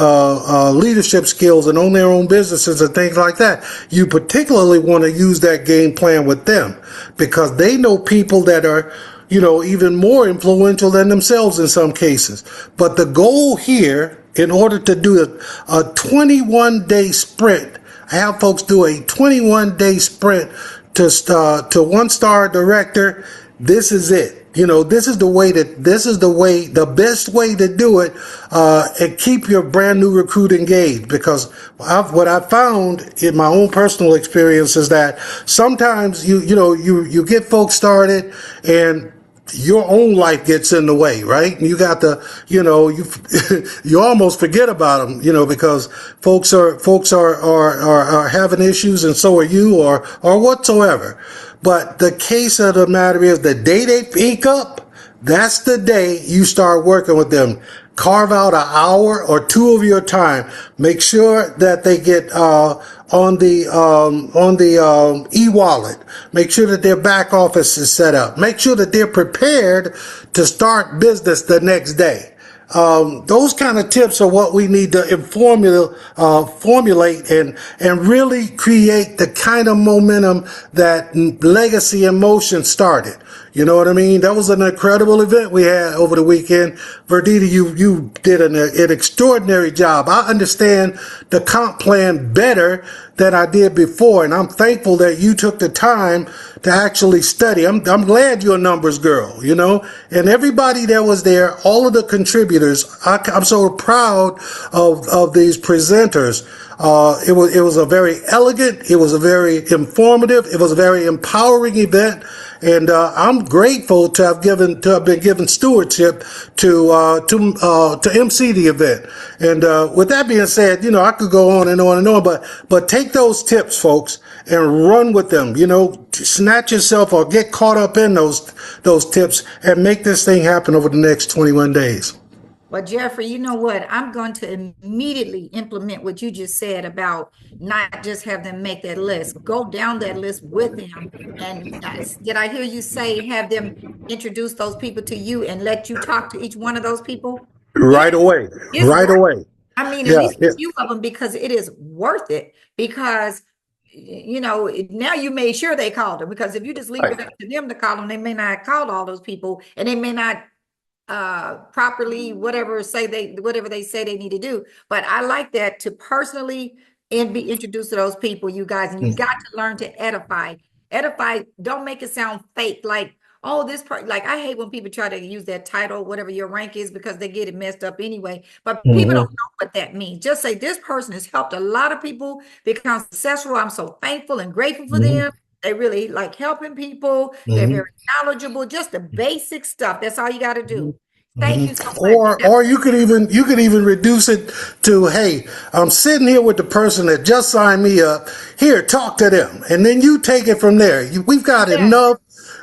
leadership skills and own their own businesses and things like that. You particularly want to use that game plan with them because they know people that are, even more influential than themselves in some cases. But the goal here, in order to do a 21-day sprint, I have folks do a 21-day sprint to one-star director. This is it. This is the best way to do it, and keep your brand new recruit engaged. Because what I found in my own personal experience is that sometimes you get folks started and your own life gets in the way, right? You got to, you almost forget about them, because folks are having issues, and so are you, or whatsoever. But the case of the matter is, the day they pick up, that's the day you start working with them. Carve out an hour or two of your time. Make sure that they get on the e-wallet. Make sure that their back office is set up. Make sure that they're prepared to start business the next day. Those kind of tips are what we need to formulate and really create the kind of momentum that Legacy in Motion started. You know what I mean? That was an incredible event we had over the weekend. Verdita, you did an extraordinary job. I understand the comp plan better than I did before, and I'm thankful that you took the time to actually study. I'm glad you're a numbers girl, and everybody that was there, all of the contributors, I'm so proud of these presenters. It was a very elegant, it was a very informative, it was a very empowering event. And I'm grateful to have been given stewardship to MC the event. And with that being said, I could go on and on and on, but take those tips, folks, and run with them. Snatch yourself or get caught up in those tips and make this thing happen over the next 21 days. Well, Jeffrey, you know what? I'm going to immediately implement what you just said about not just have them make that list. Go down that list with them. And did I hear you say have them introduce those people to you and let you talk to each one of those people? Right away. I mean, at least a few of them, because it is worth it. Because now you made sure they called them. Because if you just leave it up to them to call them, they may not call all those people, and they may not properly whatever they say they need to do. But I like that, to personally and be introduced to those people, you guys. And you got to learn to edify. Don't make it sound fake, like, oh, this part. Like, I hate when people try to use that title, whatever your rank is, because they get it messed up anyway. But people don't know what that means. Just say, this person has helped a lot of people become successful. I'm so thankful and grateful for them. They really like helping people. They're very knowledgeable. Just the basic stuff. That's all you got to do. Thank you so much. Or you could even reduce it to, hey, I'm sitting here with the person that just signed me up. Here, talk to them, and then you take it from there. We've got enough.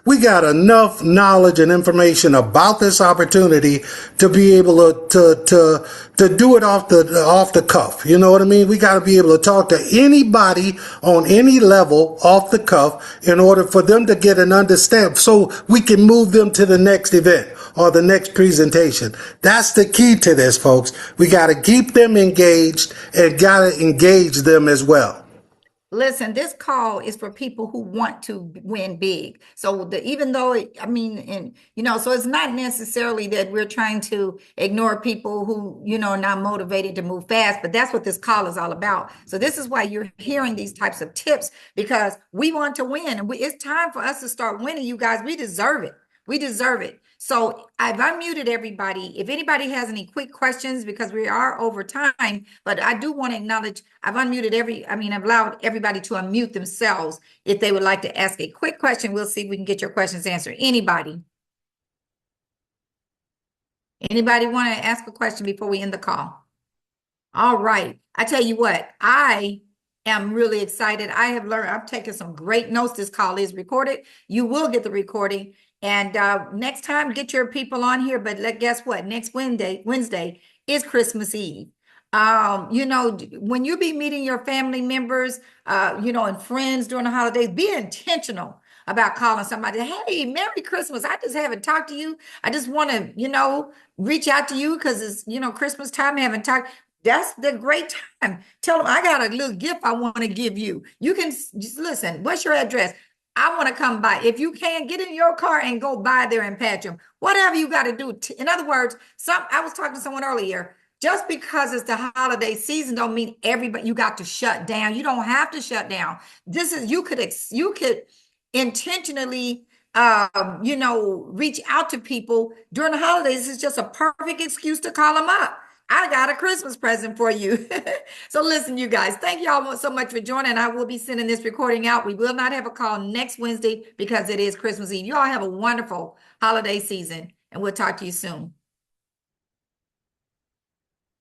We got enough knowledge and information about this opportunity to be able to do it off the cuff. You know what I mean? We got to be able to talk to anybody on any level off the cuff in order for them to get an understanding, so we can move them to the next event or the next presentation. That's the key to this, folks. We got to keep them engaged and got to engage them as well. Listen, this call is for people who want to win big. So even though I mean, and so it's not necessarily that we're trying to ignore people who, are not motivated to move fast, but that's what this call is all about. So this is why you're hearing these types of tips, because we want to win, and it's time for us to start winning, you guys. We deserve it. We deserve it. So I've unmuted everybody. If anybody has any quick questions, because we are over time, but I do want to acknowledge I've unmuted I've allowed everybody to unmute themselves if they would like to ask a quick question. We'll see if we can get your questions answered. Anybody? Anybody want to ask a question before we end the call? All right. I tell you what, I am really excited. I've taken some great notes. This call is recorded. You will get the recording. And next time, get your people on here. But guess what? Next Wednesday is Christmas Eve. When you be meeting your family members, and friends during the holidays, be intentional about calling somebody. Hey, Merry Christmas. I just haven't talked to you. I just want to, reach out to you because it's, Christmas time. I haven't talked. That's the great time. Tell them I got a little gift I want to give you. You can just listen. What's your address? I want to come by. If you can, get in your car and go by there and patch them. Whatever you got to do. In other words, I was talking to someone earlier. Just because it's the holiday season don't mean everybody you got to shut down. You don't have to shut down. You could intentionally reach out to people during the holidays. It's just a perfect excuse to call them up. I got a Christmas present for you. So listen, you guys, thank y'all so much for joining. I will be sending this recording out. We will not have a call next Wednesday because it is Christmas Eve. You all have a wonderful holiday season, and we'll talk to you soon.